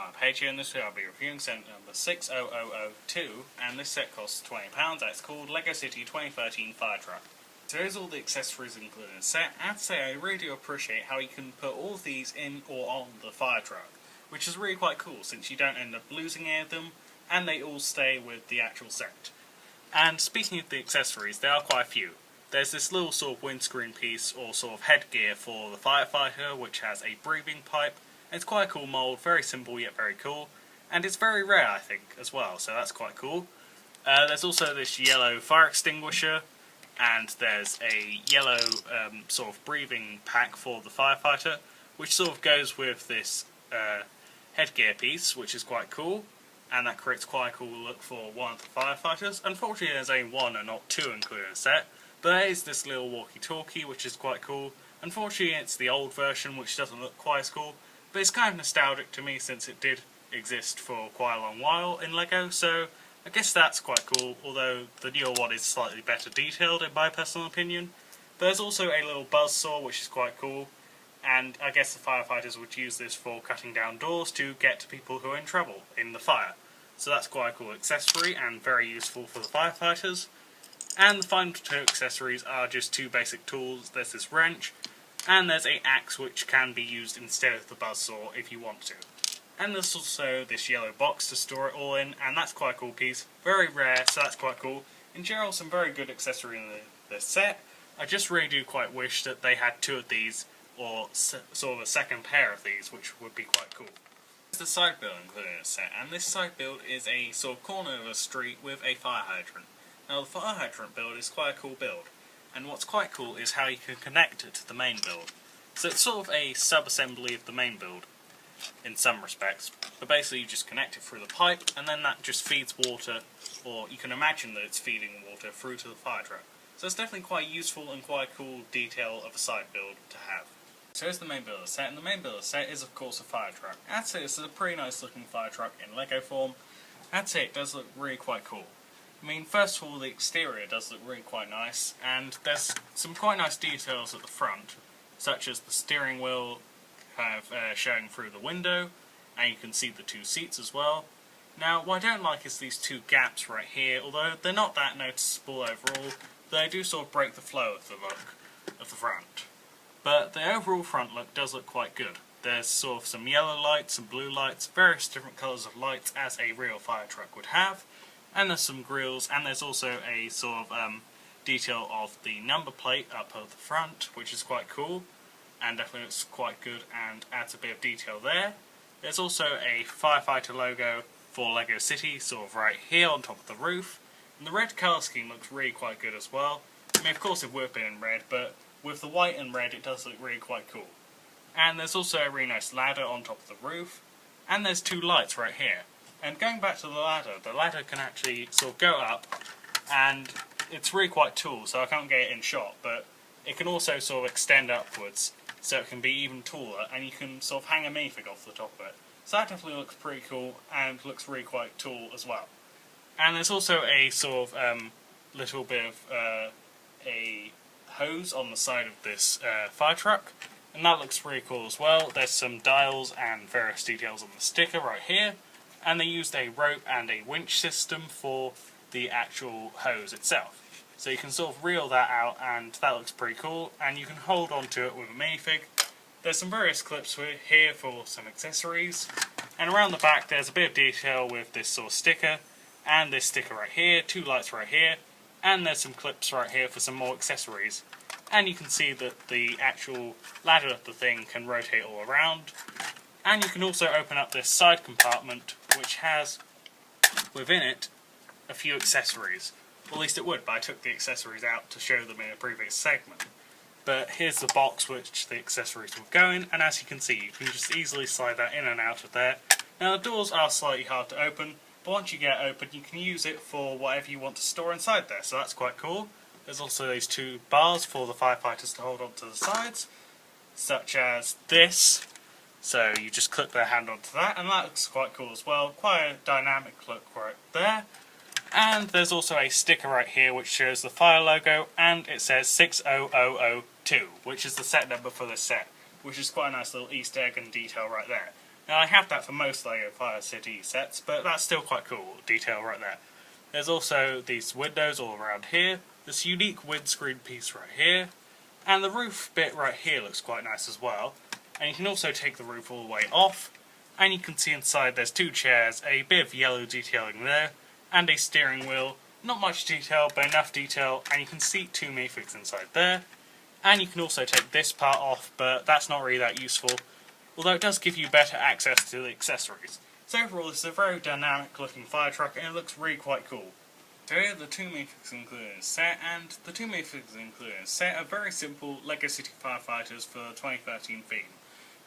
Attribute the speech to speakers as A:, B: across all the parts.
A: I'm Paige, and this video I'll be reviewing set number 60002, and this set costs £20, and it's called LEGO City 2013 Fire Truck. So here's all the accessories included in the set. I have to say I really do appreciate how you can put all of these in or on the fire truck, which is really quite cool since you don't end up losing any of them, and they all stay with the actual set. And speaking of the accessories, there are quite a few. There's this little sort of windscreen piece or sort of headgear for the firefighter, which has a breathing pipe. It's quite a cool mould, very simple yet very cool, and it's very rare I think as well, so that's quite cool. There's also this yellow fire extinguisher, and there's a yellow sort of breathing pack for the firefighter, which sort of goes with this headgear piece, which is quite cool, and that creates quite a cool look for one of the firefighters. Unfortunately there's only one and not two included in the set, but there is this little walkie-talkie which is quite cool. Unfortunately it's the old version which doesn't look quite as cool, but it's kind of nostalgic to me since it did exist for quite a long while in LEGO, so I guess that's quite cool, although the newer one is slightly better detailed in my personal opinion. But there's also a little buzzsaw which is quite cool, and I guess the firefighters would use this for cutting down doors to get to people who are in trouble in the fire. So that's quite a cool accessory and very useful for the firefighters. And the final two accessories are just two basic tools. There's this wrench, and there's an axe which can be used instead of the buzzsaw if you want to. And there's also this yellow box to store it all in, and that's quite a cool piece. Very rare, so that's quite cool. In general, some very good accessory in the set. I just really do quite wish that they had two of these, or sort of a second pair of these, which would be quite cool. There's the side build included in the set, and this side build is a sort of corner of a street with a fire hydrant. Now the fire hydrant build is quite a cool build, and what's quite cool is how you can connect it to the main build. So it's sort of a sub-assembly of the main build, in some respects, but basically you just connect it through the pipe, and then that just feeds water, or you can imagine that it's feeding water through to the fire truck. So it's definitely quite useful and quite a cool detail of a side build to have. So here's the main build of the set, and the main build of the set is of course a fire truck. I'd say this is a pretty nice looking fire truck in LEGO form. I'd say it does look really quite cool. I mean, first of all, the exterior does look really quite nice, and there's some quite nice details at the front, such as the steering wheel kind of showing through the window, and you can see the two seats as well. Now, what I don't like is these two gaps right here, although they're not that noticeable overall, they do sort of break the flow of the look of the front. But the overall front look does look quite good. There's sort of some yellow lights, some blue lights, various different colours of lights as a real fire truck would have. And there's some grills, and there's also a sort of detail of the number plate up at the front, which is quite cool, and definitely looks quite good and adds a bit of detail there. There's also a firefighter logo for LEGO City, sort of right here on top of the roof, and the red colour scheme looks really quite good as well. I mean, of course it would have been in red, but with the white and red it does look really quite cool. And there's also a really nice ladder on top of the roof, and there's two lights right here. And going back to the ladder can actually sort of go up, and it's really quite tall, so I can't get it in shot, but it can also sort of extend upwards, so it can be even taller, and you can sort of hang a minifig off the top of it. So that definitely looks pretty cool, and looks really quite tall as well. And there's also a sort of little bit of a hose on the side of this fire truck, and that looks really cool as well. There's some dials and various details on the sticker right here. And they used a rope and a winch system for the actual hose itself. So you can sort of reel that out, and that looks pretty cool, and you can hold on to it with a minifig. There's some various clips here for some accessories, and around the back there's a bit of detail with this sort of sticker, and this sticker right here, two lights right here, and there's some clips right here for some more accessories. And you can see that the actual ladder of the thing can rotate all around. And you can also open up this side compartment, which has within it a few accessories. Or at least it would, but I took the accessories out to show them in a previous segment. But here's the box which the accessories will go in, and as you can see, you can just easily slide that in and out of there. Now the doors are slightly hard to open, but once you get it open you can use it for whatever you want to store inside there, so that's quite cool. There's also these two bars for the firefighters to hold on to the sides, such as this. So you just clip their hand onto that, and that looks quite cool as well. Quite a dynamic look right there. And there's also a sticker right here which shows the fire logo, and it says 60002, which is the set number for this set, which is quite a nice little Easter egg and detail right there. Now I have that for most LEGO Fire City sets, but that's still quite cool detail right there. There's also these windows all around here, this unique windscreen piece right here, and the roof bit right here looks quite nice as well. And you can also take the roof all the way off, and you can see inside there's 2 chairs, a bit of yellow detailing there, and a steering wheel. Not much detail, but enough detail, and you can seat 2 minifigs inside there. And you can also take this part off, but that's not really that useful, although it does give you better access to the accessories. So overall, this is a very dynamic looking fire truck, and it looks really quite cool. So here are the 2 minifigs included in the set, and the 2 minifigs included in the set are very simple LEGO City Firefighters for the 2013 theme.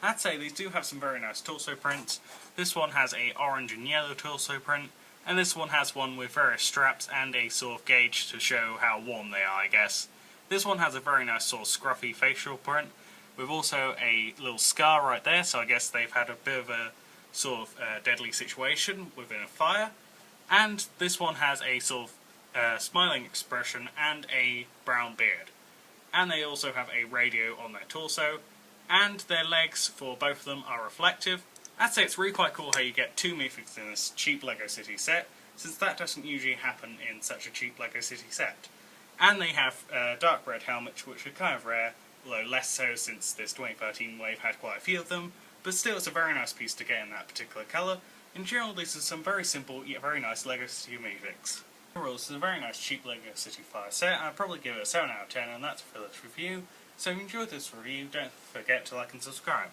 A: I'd say these do have some very nice torso prints. This one has a orange and yellow torso print, and this one has one with various straps and a sort of gauge to show how warm they are, I guess. This one has a very nice sort of scruffy facial print, with also a little scar right there, so I guess they've had a bit of a sort of deadly situation within a fire. And this one has a sort of smiling expression and a brown beard. And they also have a radio on their torso, and their legs for both of them are reflective. I'd say it's really quite cool how you get 2 minifigs in this cheap LEGO City set, since that doesn't usually happen in such a cheap LEGO City set. And they have dark red helmets, which are kind of rare, although less so since this 2013 wave had quite a few of them, but still it's a very nice piece to get in that particular colour. In general, this is some very simple yet very nice LEGO City minifigs. Overall, this is a very nice cheap LEGO City Fire set. I'd probably give it a 7 out of 10, and that's for this review. So if you enjoyed this review, don't forget to like and subscribe.